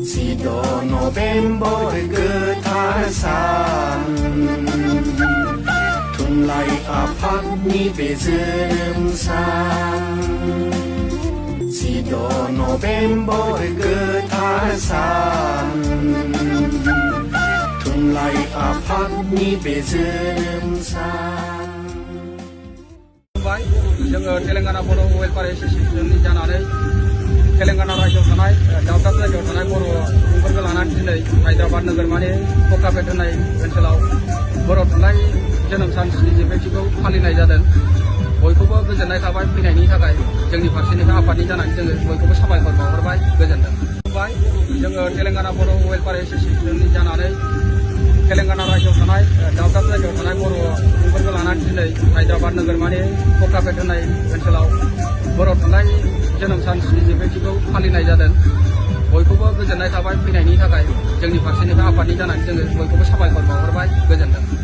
जिद' नभेम्बर गोथार सान थुनलाइ आफादनि बे जोनोम सान जिद' नभेम्बर गोथार सान थुनलाइ आफादनि बे जोनोम सान जोङो तेलेंगाना बर' वेलफेयार एस'सिएशननि जानानै तेलेंगाना रायजोआव थानाय दाब दाब जायगायाव थानाय बर' सुबुंफोरखौ लानानै दिनै हायद्राबाद नोगोरमानि ककापेट होननाय ओनसोलाव बर' थुनलाइ जोनोम सान स्निजिब्रैथिखौ फालिनाय जादों। बयखौबो गोजोननाय थाबाय फैनायनि थाखाय जोंनि फारसेनिफ्राय आफादनि जानानै जोङो बयखौबो साबायखर बावहरबाय गोजोनथों। जोङो तेलेंगाना बर' वेलफेयार एस'सिएशननि जानानै तेलेंगाना रायजोआव थानाय दाब दाब जायगायाव थानाय बर' सुबुंफोरखौ लानानै दिनै हायद्राबाद नोगोरमानि ककापेट होननाय ओनसोलाव बर' थुनलाइ जोनोम सान स्निजिब्रैथिखौ फालिनाय जादों। बयखौबो गोजोननाय थाबाय फैनायनि थाखाय जोंनि फारसेनिफ्राय आफादनि जानानै जोङो बयखौबो साबायखर बावहरबाय गोजोनथों।